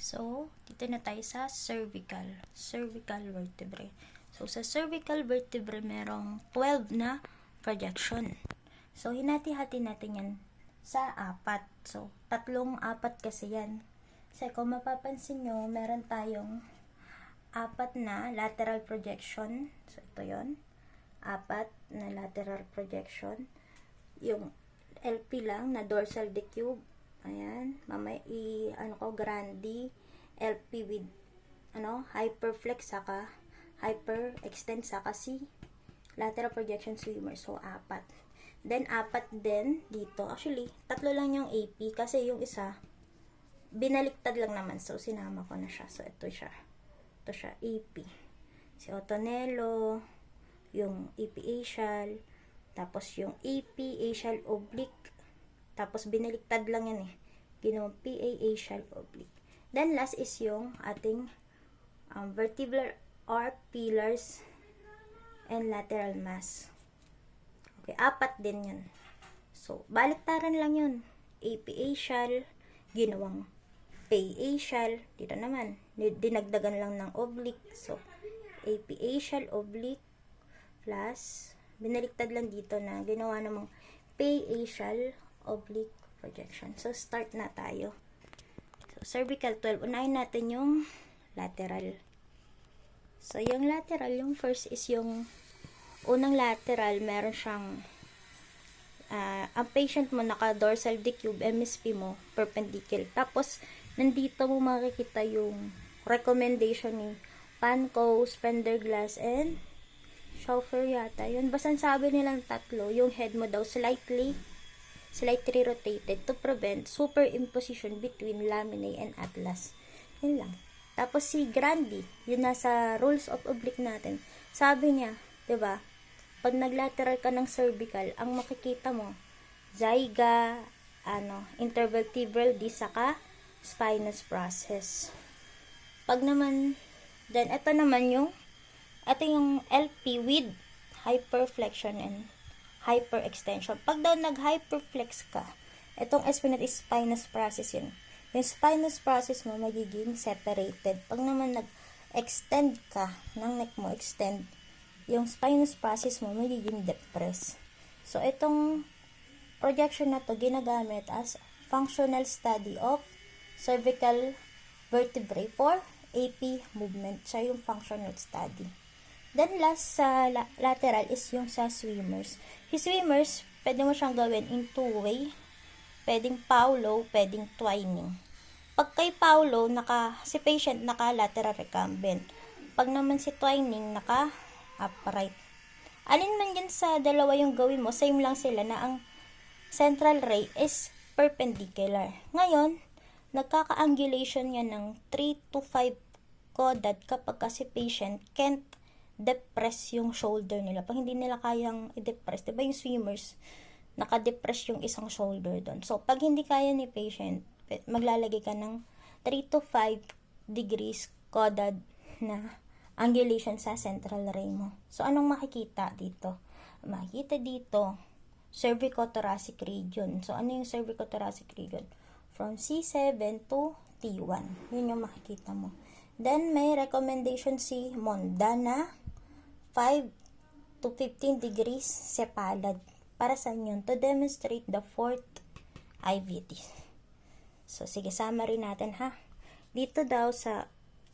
So, dito na tayo sa cervical vertebrae. So, sa cervical vertebrae, merong 12 na projection. So, hinati-hati natin yan sa 4. So, 3-4 kasi yan. So, kung mapapansin nyo, meron tayong 4 na lateral projection. So, ito yon, 4 na lateral projection. Yung LP lang na dorsal decube. Ayan, mamaya grandi LP with hyperflex saka hyperextend saka si lateral projection swimmer. So 4. Then 4 din dito. Actually, 3 lang yung AP kasi yung isa binaliktad lang naman. So sinama ko na siya. So ito siya. Ito siya AP. Si Ottonello, yung AP axial, tapos yung AP axial oblique. Tapos binaliktad lang yan Ginawang PA axial oblique. Then last is yung ating vertebral arc, pillars, and lateral mass. Okay, 4 din yan. So, baliktaran lang yun. AP axial, ginawang PA axial. Dito naman, dinagdagan lang ng oblique. So, AP axial oblique plus, binaliktad lang dito na ginawa namang PA axial oblique projection. So, start na tayo. So, cervical 12. Unahin natin yung lateral. So, yung lateral, yung first is yung unang lateral, meron siyang ang patient mo naka-dorsal decube, MSP mo, perpendicular. Tapos, nandito mo makikita yung recommendation ni Pancoast, Penderglass, and Schaufer yata. Yun, basta sabi nilang 3, yung head mo daw slightly rotated to prevent superimposition between laminae and atlas. Yun lang. Tapos si Grandi, yun nasa rules of oblique natin. Sabi niya, 'di ba? Pag naglateral ka ng cervical, ang makikita mo zyga, intervertebral disc saka spinous process. Pag naman then ito yung LP with hyperflexion and hyperextension. Pag daw nag-hyperflex ka, itong espinate is spinous process yun. Yung spinous process mo magiging separated. Pag naman nag-extend ka ng neck mo, extend, yung spinous process mo magiging depressed. So, itong projection na to ginagamit as functional study of cervical vertebrae for AP movement. So, yung functional study. Then, last sa lateral is yung sa swimmers. Yung swimmers, pwede mo siyang gawin in 2-way. Pwedeng Paulo, pwedeng twining. Pag kay Paulo, si patient naka-lateral recumbent. Pag naman si twining, naka-upright. Alin man yan sa dalawa yung gawin mo, same lang sila na ang central ray is perpendicular. Ngayon, nagkaka-angulation yan ng 3 to 5 caudad kapag kasi patient can't depress yung shoulder nila. Pag hindi nila kayang i-depress, diba yung swimmers, naka-depress yung isang shoulder doon. So, pag hindi kaya ni patient, maglalagay ka ng 3 to 5 degrees caudad na angulation sa central ray mo. So, anong makikita dito? Makikita dito, cervicothoracic region. So, ano yung cervicothoracic region? From C7 to T1. Yun yung makikita mo. Then, may recommendation si Monda na 5 to 15 degrees cephalad. Para sa yun? To demonstrate the 4th IVT. So, sige, summary natin ha. Dito daw sa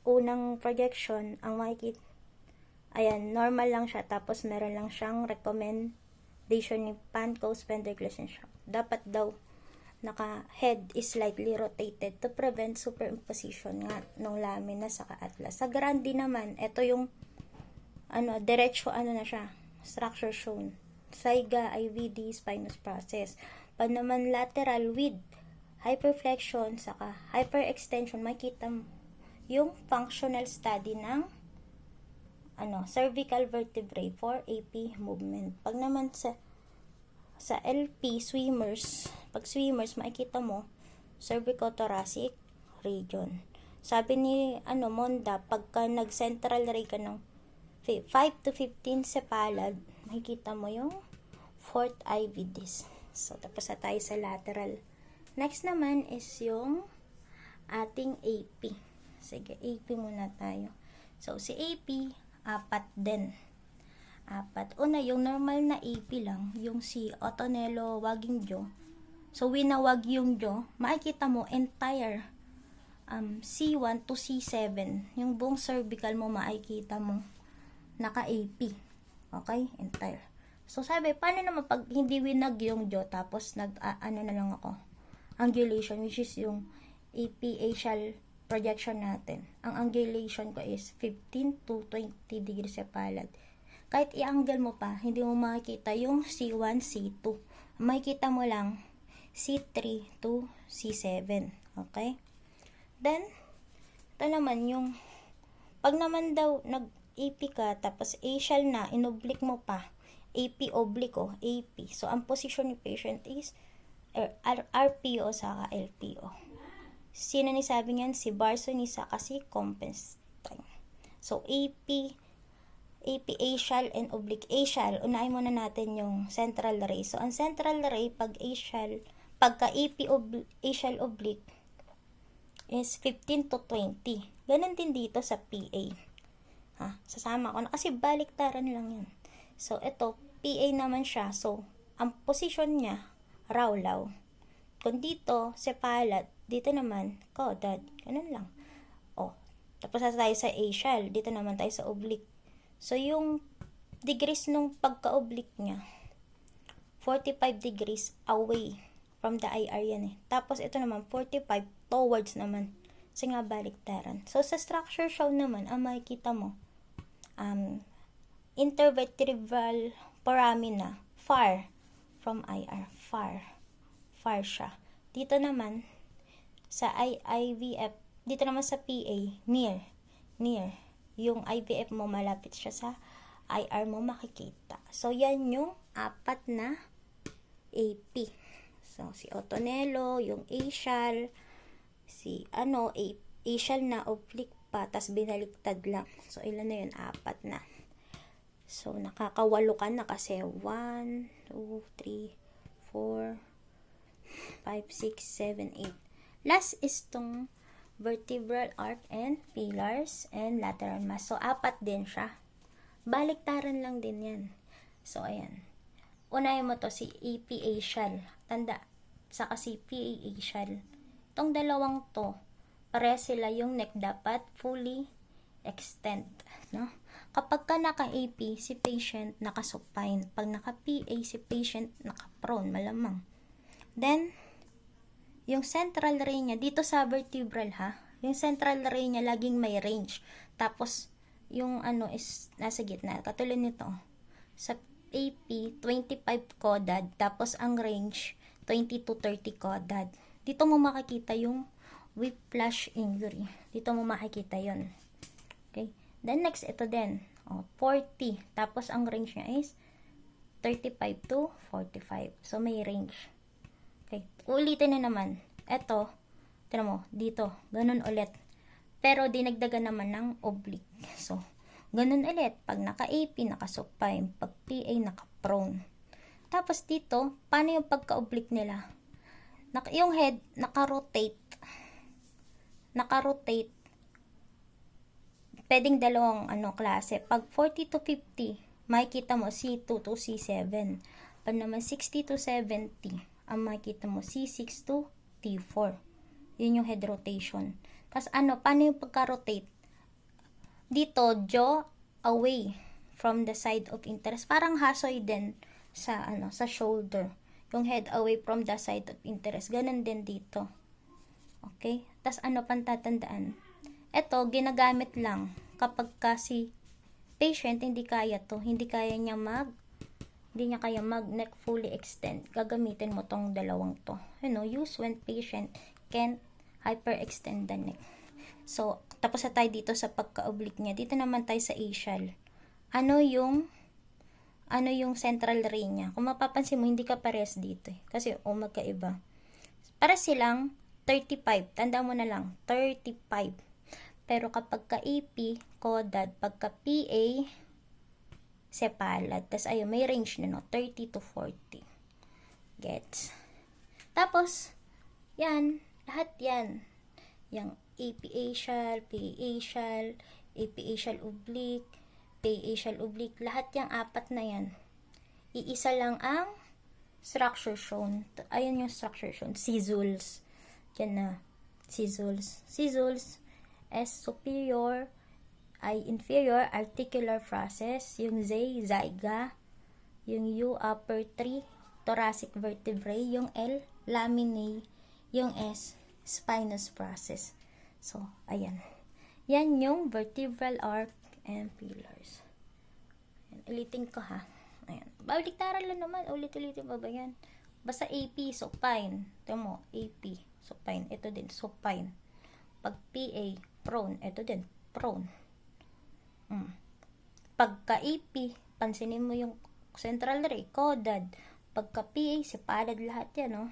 unang projection, ang makikita, ayan, normal lang siya. Tapos, meron lang siyang recommendation ni Pancoast, Penderglass, and Schaufer. Dapat daw, naka-head is slightly rotated to prevent superimposition nga ng lamina sa atlas. Sa Grandi naman, ito yung diretso na siya, structure shown. Zyga, IVD, spinous process. Pag naman lateral with hyperflexion, saka hyperextension, makita yung functional study ng cervical vertebrae for AP movement. Pag naman sa LP, swimmers, pag swimmers, makikita mo, cervicothoracic region. Sabi ni, Monda, pagka nag-central ray ka ng 5 to 15 cephalad, makikita mo yung 4th IVDs. So, tapos na tayo sa lateral. Next naman is yung ating AP. Sige, AP muna tayo. So, si AP, 4 din. 4. Una, yung normal na AP lang, yung si Ottonello Waging Jaw. So, winawag yung jaw, makikita mo entire C1 to C7. Yung buong cervical mo makikita mo naka-AP. Okay? Entire. So, sabi, paano naman pag hindi winag yung jaw, tapos ano na lang ako, angulation, which is yung AP axial projection natin. Ang angulation ko is 15 to 20 degrees sa palad. Kahit i-angle mo pa, hindi mo makikita yung C1, C2. Makikita mo lang C3 to C7. Okay? Then, ito naman yung, pag naman daw nag-AP ka, tapos axial na, inoblique mo pa, AP oblique o AP. So, ang position ni patient is RPO saka LPO. Sino ni sabi niyan? Si Barson ni saka si Kompenstein. So, AP axial and oblique. Axial, unahin muna natin yung central ray. So, ang central ray, pagka AP axial oblique, is 15 to 20. Ganun din dito sa PA. Sasama ko na kasi baliktaran lang yan. So, ito, PA naman siya. So, ang position niya, rawlaw. Kung dito, sepalat, dito naman, caudad. Ganun lang. Tapos tayo sa axial. Dito naman tayo sa oblique. So, yung degrees nung pagka-oblique niya, 45 degrees away from the IR yan eh. Tapos, ito naman, 45 towards naman. Kasi nga baliktaran. So, sa structure show naman, ang makikita mo, intervertebral foramina, far from IR. Far siya. Dito naman, sa IVF, dito naman sa PA, near. Yung IVF mo, malapit siya sa IR mo makikita. So, yan yung 4 na AP. So, si Ottonello, yung axial, si axial na oblique pa, tas binaliktad lang. So, ilan na yun? 4 na. So, nakakawalo ka na kasi 1, 2, 3, 4, 5, 6, 7, 8. Last is tong vertebral arc and pillars and lateral mass. So, 4 din siya. Baliktaran lang din yan. So, ayan. Unahin mo to si AP axial. Tanda, saka si PA axial. Itong dalawang to, pare sila yung neck dapat fully extend. No? Kapag ka naka-AP, si patient naka-supine. Pag naka-PA, si patient naka-prone. Malamang. Then, yung central ray niya, dito sa vertebral yung central ray niya laging may range. Tapos, yung is nasa gitna. Katulad nito. Sa AP, 25 caudad. Tapos, ang range, 20 to 30 caudad. Dito mo makikita yung whiplash injury. Dito mo makikita yon. Okay? Then, next, ito din. 40. Tapos, ang range niya is 35 to 45. So, may range. Okay, ulitin na naman. Ito, tignan mo, dito, ganun ulit. Pero dinagdagan naman ng oblique. So, ganun ulit. Pag naka-AP, naka-supine. Pag PA, naka-prone. Tapos dito, paano yung pagka-oblique nila? Yung head, naka-rotate. Naka-rotate. Pwedeng dalawang klase. Pag 40 to 50, makikita mo C2 to C7. Pag naman 60 to 70, ang makikita mo, C6 to T4. Yun yung head rotation. Tapos paano yung pagka-rotate? Dito, jaw away from the side of interest. Parang hasoy din sa, sa shoulder. Yung head away from the side of interest. Ganun din dito. Okay? Tapos pang tatandaan? Ito, ginagamit lang kapag kasi patient hindi kaya to. Hindi niya kaya mag-neck fully extend. Gagamitin mo tong dalawang to. Use when patient can hyperextend the neck. So, tapos na tayo dito sa pagka-oblique niya. Dito naman tayo sa axial. Ano yung central ray niya? Kung mapapansin mo, hindi ka pares dito. Kasi, magkaiba. Para silang 35. Tanda mo na lang, 35. Pero kapag ka-AP, caudad, pagka PA, sepalad. Tapos, ayun, may range na, 30 to 40. Gets? Tapos, yan, lahat yan. yung apiacial, PAcial, apiacial oblique, PAcial oblique, lahat yung apat na yan. Iisa lang ang structure shown. Ayan yung structure shown. Sissules. Yan na. Sissules. Sissules, S superior, I inferior, articular process. Yung Z, zyga. Yung U, upper 3, thoracic vertebrae. Yung L, laminae. Yung S, spinous process. So, ayan. Yan yung vertebral arc and pillars. Ayan, ulitin ko ha. Ayan. Baliktaran lang naman. Ulit-ulitin pa ba yan? Basta AP, supine. Ito mo, AP, supine. Ito din, supine. Pag PA, prone. Ito din, prone. Pagka AP, pansinin mo yung central ray, caudad. Pagka PA, si palad lahat yan, no?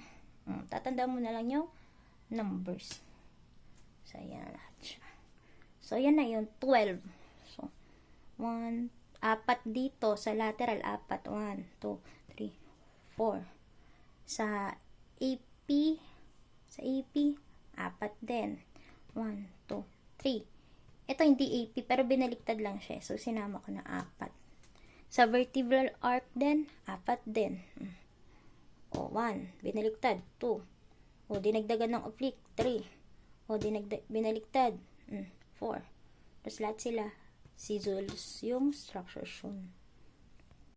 Tatandaan mo na lang yung numbers. So, yan lahat siya. So, yan na yung 12. So, 1, 4 dito. Sa lateral, 4. 1, 2, 3, 4. Sa AP, 4 din. 1, 2, 3. Ito hindi AP, pero binaliktad lang siya. So, sinama ko na 4. Sa vertebral arc din, 4 din. O, 1. Binaliktad. 2. O, dinagdagan ng oblique. 3. O, binaliktad. 4. Tapos lahat sila, sissules yung structure shown.